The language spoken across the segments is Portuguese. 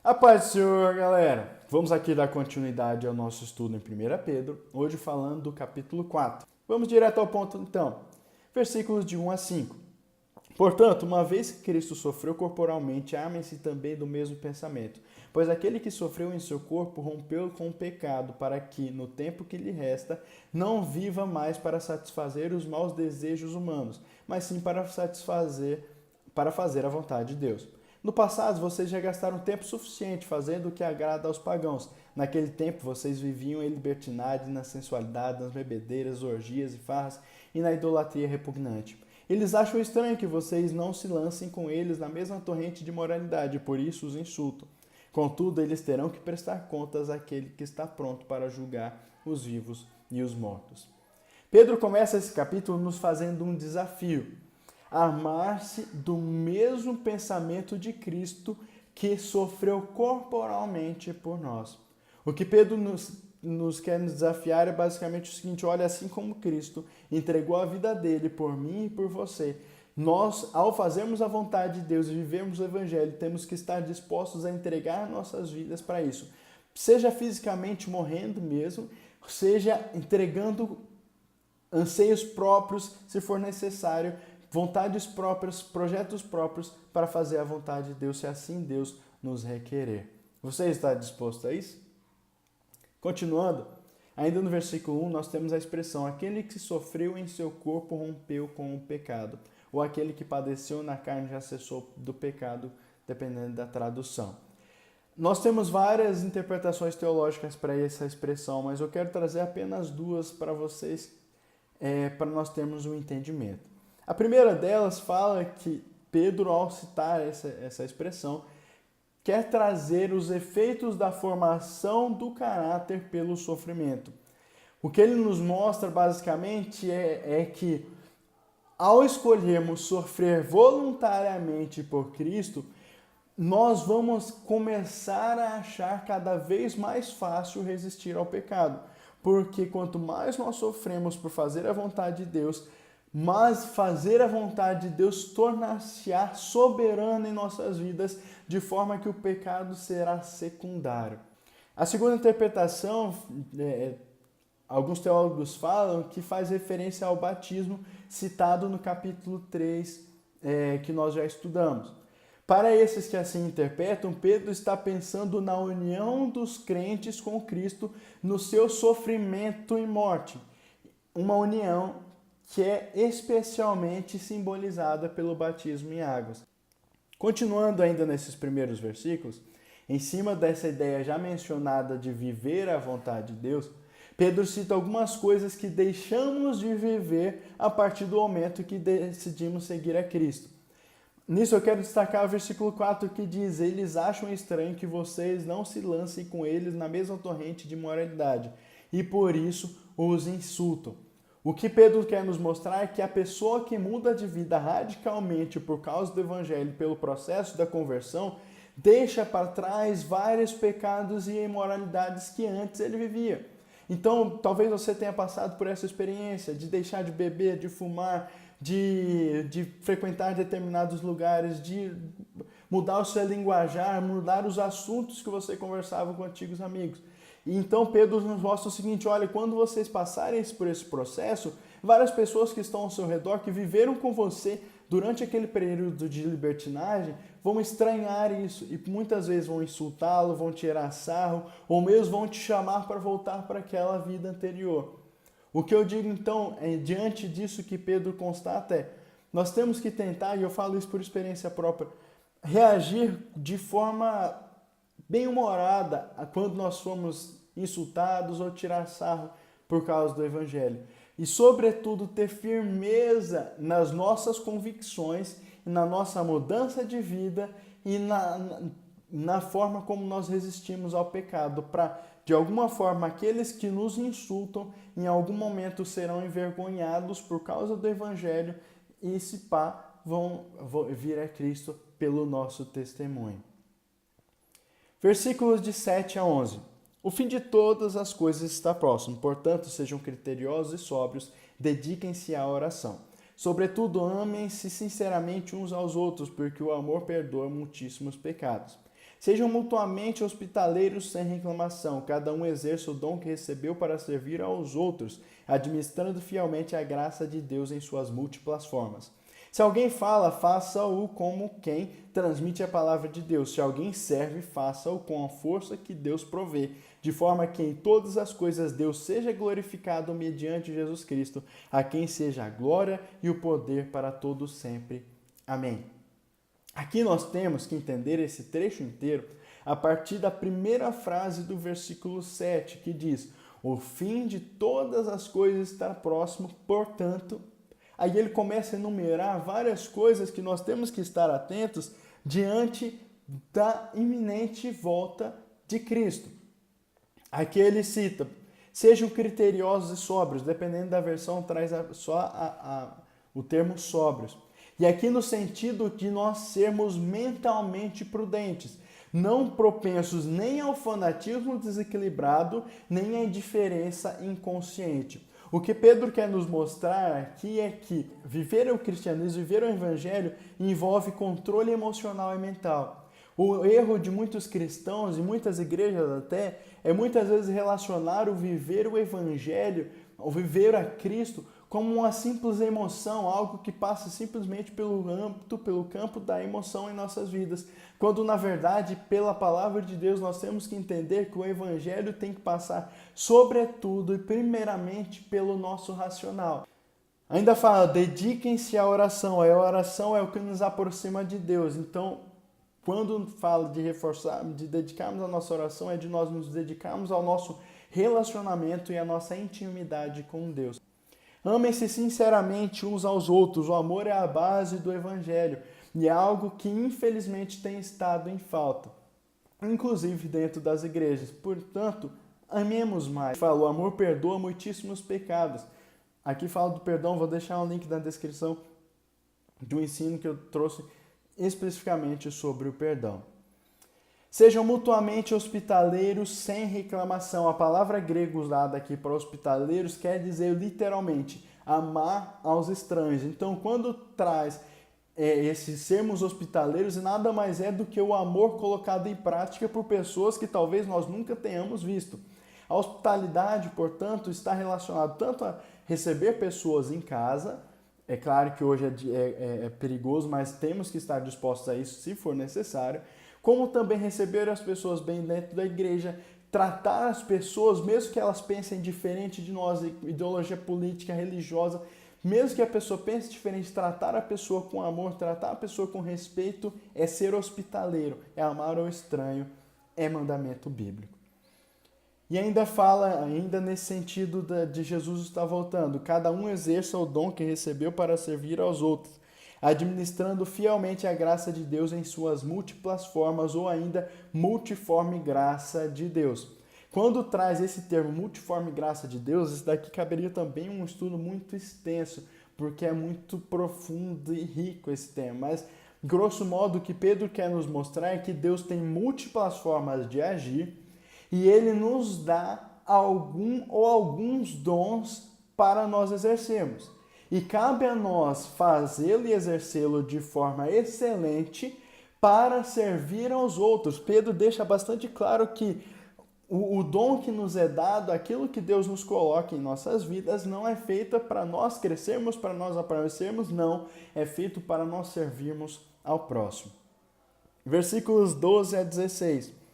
A paz do Senhor, galera! Vamos aqui dar continuidade ao nosso estudo em 1 Pedro, hoje falando do capítulo 4. Vamos direto ao ponto então. Versículos de 1 a 5. Portanto, uma vez que Cristo sofreu corporalmente, armem-se também do mesmo pensamento. Pois aquele que sofreu em seu corpo rompeu com o pecado, para que, no tempo que lhe resta, não viva mais para satisfazer os maus desejos humanos, mas sim para fazer a vontade de Deus. No passado, vocês já gastaram tempo suficiente fazendo o que agrada aos pagãos. Naquele tempo, vocês viviam em libertinagem, na sensualidade, nas bebedeiras, orgias e farras e na idolatria repugnante. Eles acham estranho que vocês não se lancem com eles na mesma torrente de moralidade, por isso os insultam. Contudo, eles terão que prestar contas àquele que está pronto para julgar os vivos e os mortos. Pedro começa esse capítulo nos fazendo um desafio. Armar-se do mesmo pensamento de Cristo que sofreu corporalmente por nós. O que Pedro nos quer nos desafiar é basicamente o seguinte: olha, assim como Cristo entregou a vida dele por mim e por você, nós, ao fazermos a vontade de Deus e vivermos o Evangelho, temos que estar dispostos a entregar nossas vidas para isso. Seja fisicamente morrendo mesmo, seja entregando anseios próprios, se for necessário, vontades próprias, projetos próprios para fazer a vontade de Deus, se assim Deus nos requerer. Você está disposto a isso? Continuando, ainda no versículo 1, nós temos a expressão: aquele que sofreu em seu corpo rompeu com o pecado, ou aquele que padeceu na carne já cessou do pecado, dependendo da tradução. Nós temos várias interpretações teológicas para essa expressão, mas eu quero trazer apenas duas para vocês, para nós termos um entendimento. A primeira delas fala que Pedro, ao citar essa expressão, quer trazer os efeitos da formação do caráter pelo sofrimento. O que ele nos mostra basicamente é que, ao escolhermos sofrer voluntariamente por Cristo, nós vamos começar a achar cada vez mais fácil resistir ao pecado. Porque quanto mais nós sofremos por fazer a vontade de Deus, mas fazer a vontade de Deus tornar-se-á soberana em nossas vidas, de forma que o pecado será secundário. A segunda interpretação, alguns teólogos falam que faz referência ao batismo citado no capítulo 3, que nós já estudamos. Para esses que assim interpretam, Pedro está pensando na união dos crentes com Cristo no seu sofrimento e morte. Uma união que é especialmente simbolizada pelo batismo em águas. Continuando ainda nesses primeiros versículos, em cima dessa ideia já mencionada de viver a vontade de Deus, Pedro cita algumas coisas que deixamos de viver a partir do momento que decidimos seguir a Cristo. Nisso eu quero destacar o versículo 4 que diz: eles acham estranho que vocês não se lancem com eles na mesma torrente de moralidade, e por isso os insultam. O que Pedro quer nos mostrar é que a pessoa que muda de vida radicalmente por causa do Evangelho, pelo processo da conversão, deixa para trás vários pecados e imoralidades que antes ele vivia. Então, talvez você tenha passado por essa experiência de deixar de beber, de fumar, de frequentar determinados lugares, de mudar o seu linguajar, mudar os assuntos que você conversava com antigos amigos. E então Pedro nos mostra o seguinte: olha, quando vocês passarem por esse processo, várias pessoas que estão ao seu redor, que viveram com você durante aquele período de libertinagem, vão estranhar isso e muitas vezes vão insultá-lo, vão tirar sarro, ou mesmo vão te chamar para voltar para aquela vida anterior. O que eu digo então, diante disso que Pedro constata nós temos que tentar, e eu falo isso por experiência própria, reagir de forma bem-humorada quando nós somos insultados ou tirar sarro por causa do Evangelho. E, sobretudo, ter firmeza nas nossas convicções, na nossa mudança de vida e na forma como nós resistimos ao pecado, para, de alguma forma, aqueles que nos insultam, em algum momento serão envergonhados por causa do Evangelho e, se pá, vão vir a Cristo pelo nosso testemunho. Versículos de 7 a 11. O fim de todas as coisas está próximo, portanto, sejam criteriosos e sóbrios, dediquem-se à oração. Sobretudo, amem-se sinceramente uns aos outros, porque o amor perdoa muitíssimos pecados. Sejam mutuamente hospitaleiros sem reclamação, cada um exerça o dom que recebeu para servir aos outros, administrando fielmente a graça de Deus em suas múltiplas formas. Se alguém fala, faça-o como quem transmite a palavra de Deus. Se alguém serve, faça-o com a força que Deus provê, de forma que em todas as coisas Deus seja glorificado mediante Jesus Cristo, a quem seja a glória e o poder para todos sempre. Amém. Aqui nós temos que entender esse trecho inteiro a partir da primeira frase do versículo 7, que diz: o fim de todas as coisas está próximo, portanto... Aí ele começa a enumerar várias coisas que nós temos que estar atentos diante da iminente volta de Cristo. Aqui ele cita: sejam criteriosos e sóbrios, dependendo da versão traz só o termo sóbrios. E aqui no sentido de nós sermos mentalmente prudentes, não propensos nem ao fanatismo desequilibrado, nem à indiferença inconsciente. O que Pedro quer nos mostrar aqui é que viver o cristianismo, viver o evangelho, envolve controle emocional e mental. O erro de muitos cristãos e muitas igrejas até é muitas vezes relacionar o viver o evangelho, o viver a Cristo, como uma simples emoção, algo que passa simplesmente pelo campo da emoção em nossas vidas. Quando, na verdade, pela palavra de Deus, nós temos que entender que o evangelho tem que passar, sobretudo e primeiramente, pelo nosso racional. Ainda fala, dediquem-se à oração. A oração é o que nos aproxima de Deus. Então, quando fala de reforçar, de dedicarmos a nossa oração, é de nós nos dedicarmos ao nosso relacionamento e à nossa intimidade com Deus. Amem-se sinceramente uns aos outros. O amor é a base do evangelho e é algo que infelizmente tem estado em falta, inclusive dentro das igrejas. Portanto, amemos mais. Fala, o amor perdoa muitíssimos pecados. Aqui fala do perdão, vou deixar um link na descrição do ensino que eu trouxe especificamente sobre o perdão. Sejam mutuamente hospitaleiros sem reclamação. A palavra grega usada aqui para hospitaleiros quer dizer literalmente amar aos estranhos. Então, quando traz esses sermos hospitaleiros, nada mais é do que o amor colocado em prática por pessoas que talvez nós nunca tenhamos visto. A hospitalidade, portanto, está relacionada tanto a receber pessoas em casa. É claro que hoje é perigoso, mas temos que estar dispostos a isso se for necessário. Como também receber as pessoas bem dentro da igreja, tratar as pessoas, mesmo que elas pensem diferente de nós, ideologia política, religiosa, mesmo que a pessoa pense diferente, tratar a pessoa com amor, tratar a pessoa com respeito, é ser hospitaleiro, é amar ao estranho, é mandamento bíblico. E ainda fala, ainda nesse sentido de Jesus estar voltando, cada um exerça o dom que recebeu para servir aos outros, administrando fielmente a graça de Deus em suas múltiplas formas, ou ainda multiforme graça de Deus. Quando traz esse termo multiforme graça de Deus, isso daqui caberia também um estudo muito extenso, porque é muito profundo e rico esse tema. Mas, grosso modo, o que Pedro quer nos mostrar é que Deus tem múltiplas formas de agir e Ele nos dá alguns dons para nós exercermos. E cabe a nós fazê-lo e exercê-lo de forma excelente para servir aos outros. Pedro deixa bastante claro que o dom que nos é dado, aquilo que Deus nos coloca em nossas vidas, não é feito para nós crescermos, para nós aparecermos, não. É feito para nós servirmos ao próximo. Versículos 12 a 16.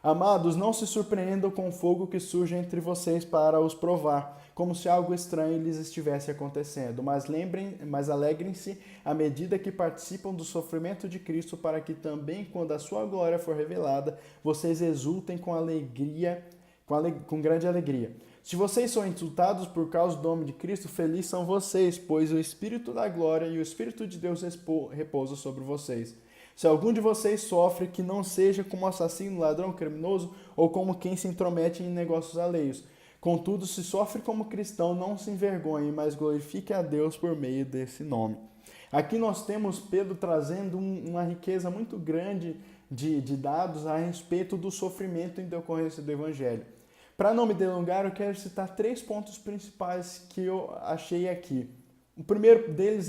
Amados, não se surpreendam com o fogo que surge entre vocês para os provar, como se algo estranho lhes estivesse acontecendo. Mas alegrem-se à medida que participam do sofrimento de Cristo, para que também, quando a sua glória for revelada, vocês exultem com grande alegria. Se vocês são insultados por causa do nome de Cristo, felizes são vocês, pois o Espírito da glória e o Espírito de Deus repousam sobre vocês. Se algum de vocês sofre, que não seja como assassino, ladrão, criminoso ou como quem se intromete em negócios alheios. Contudo, se sofre como cristão, não se envergonhe, mas glorifique a Deus por meio desse nome. Aqui nós temos Pedro trazendo uma riqueza muito grande de dados a respeito do sofrimento em decorrência do Evangelho. Para não me delongar, eu quero citar 3 pontos principais que eu achei aqui. O primeiro deles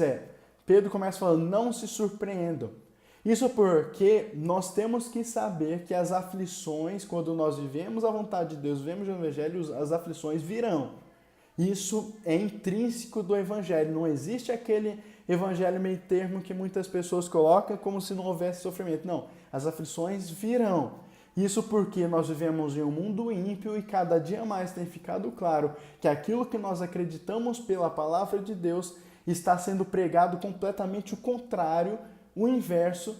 Pedro começa falando, não se surpreendam. Isso porque nós temos que saber que as aflições, quando nós vivemos a vontade de Deus, vivemos o Evangelho, as aflições virão. Isso é intrínseco do Evangelho. Não existe aquele Evangelho meio termo que muitas pessoas colocam como se não houvesse sofrimento. Não, as aflições virão. Isso porque nós vivemos em um mundo ímpio e cada dia mais tem ficado claro que aquilo que nós acreditamos pela palavra de Deus está sendo pregado completamente o contrário, o inverso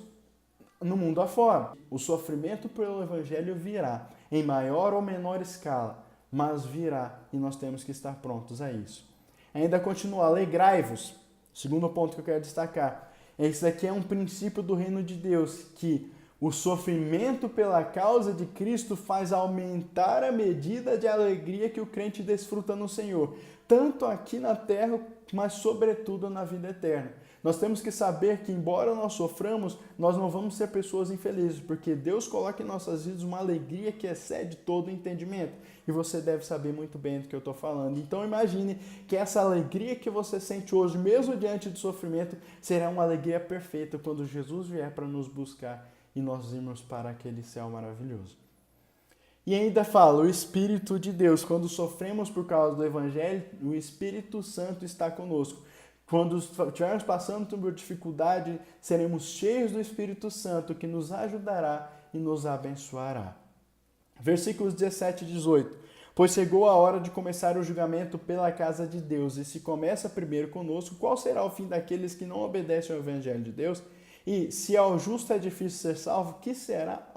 no mundo afora. O sofrimento pelo Evangelho virá, em maior ou menor escala, mas virá e nós temos que estar prontos a isso. Ainda continua, alegrai-vos. Segundo ponto que eu quero destacar. Esse aqui é um princípio do reino de Deus, que o sofrimento pela causa de Cristo faz aumentar a medida de alegria que o crente desfruta no Senhor, tanto aqui na terra, mas sobretudo na vida eterna. Nós temos que saber que, embora nós soframos, nós não vamos ser pessoas infelizes, porque Deus coloca em nossas vidas uma alegria que excede todo o entendimento. E você deve saber muito bem do que eu estou falando. Então imagine que essa alegria que você sente hoje, mesmo diante do sofrimento, será uma alegria perfeita quando Jesus vier para nos buscar e nós irmos para aquele céu maravilhoso. E ainda fala, o Espírito de Deus, quando sofremos por causa do Evangelho, o Espírito Santo está conosco. Quando estivermos passando por dificuldade, seremos cheios do Espírito Santo, que nos ajudará e nos abençoará. Versículos 17 e 18. Pois chegou a hora de começar o julgamento pela casa de Deus, e se começa primeiro conosco, qual será o fim daqueles que não obedecem ao Evangelho de Deus? E se ao justo é difícil ser salvo, que será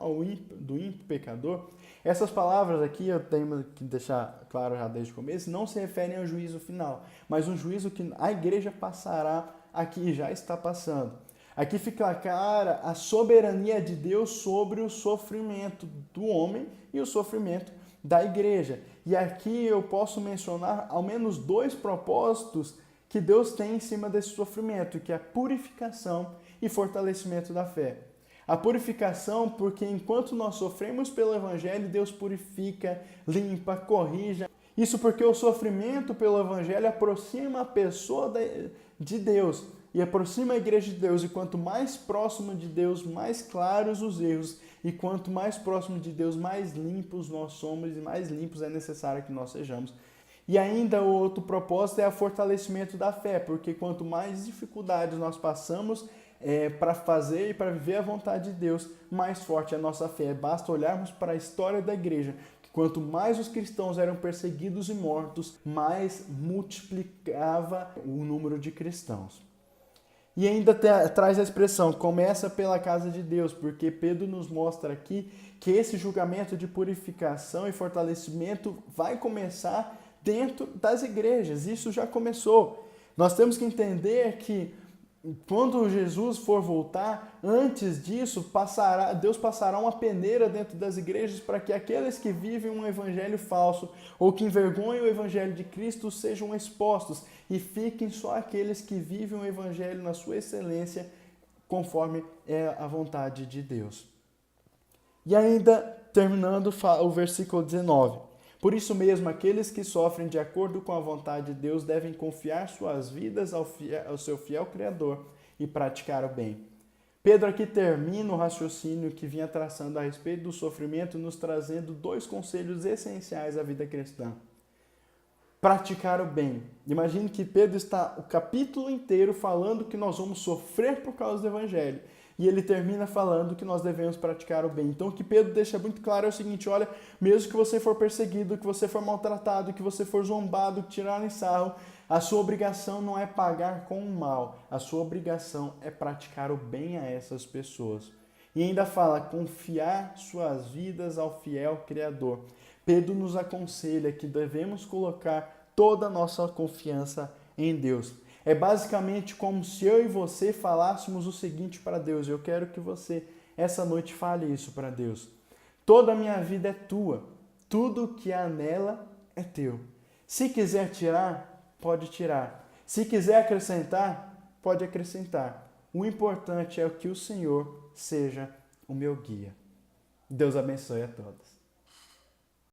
do ímpio pecador? Essas palavras aqui, eu tenho que deixar claro já desde o começo, não se referem ao juízo final, mas um juízo que a igreja passará aqui e já está passando. Aqui fica clara a soberania de Deus sobre o sofrimento do homem e o sofrimento da igreja. E aqui eu posso mencionar ao menos 2 propósitos que Deus tem em cima desse sofrimento, que é a purificação e fortalecimento da fé. A purificação, porque enquanto nós sofremos pelo Evangelho, Deus purifica, limpa, corrige. Isso porque o sofrimento pelo Evangelho aproxima a pessoa de Deus e aproxima a igreja de Deus. E quanto mais próximo de Deus, mais claros os erros. E quanto mais próximo de Deus, mais limpos nós somos e mais limpos é necessário que nós sejamos. E ainda o outro propósito é o fortalecimento da fé, porque quanto mais dificuldades nós passamos para fazer e para viver a vontade de Deus, mais forte é a nossa fé. Basta olharmos para a história da igreja, que quanto mais os cristãos eram perseguidos e mortos, mais multiplicava o número de cristãos. E ainda traz a expressão, começa pela casa de Deus, porque Pedro nos mostra aqui que esse julgamento de purificação e fortalecimento vai começar dentro das igrejas. Isso já começou. Nós temos que entender que quando Jesus for voltar, antes disso, Deus passará uma peneira dentro das igrejas para que aqueles que vivem um evangelho falso ou que envergonham o evangelho de Cristo sejam expostos e fiquem só aqueles que vivem o evangelho na sua excelência, conforme é a vontade de Deus. E ainda, terminando o versículo 19. Por isso mesmo, aqueles que sofrem de acordo com a vontade de Deus devem confiar suas vidas ao seu fiel Criador e praticar o bem. Pedro aqui termina o raciocínio que vinha traçando a respeito do sofrimento, nos trazendo 2 conselhos essenciais à vida cristã. Praticar o bem. Imagine que Pedro está o capítulo inteiro falando que nós vamos sofrer por causa do Evangelho. E ele termina falando que nós devemos praticar o bem. Então o que Pedro deixa muito claro é o seguinte, olha, mesmo que você for perseguido, que você for maltratado, que você for zombado, que tirarem sarro, a sua obrigação não é pagar com o mal, a sua obrigação é praticar o bem a essas pessoas. E ainda fala, confiar suas vidas ao fiel Criador. Pedro nos aconselha que devemos colocar toda a nossa confiança em Deus. É basicamente como se eu e você falássemos o seguinte para Deus. Eu quero que você, essa noite, fale isso para Deus. Toda a minha vida é tua. Tudo que há nela é teu. Se quiser tirar, pode tirar. Se quiser acrescentar, pode acrescentar. O importante é que o Senhor seja o meu guia. Deus abençoe a todos.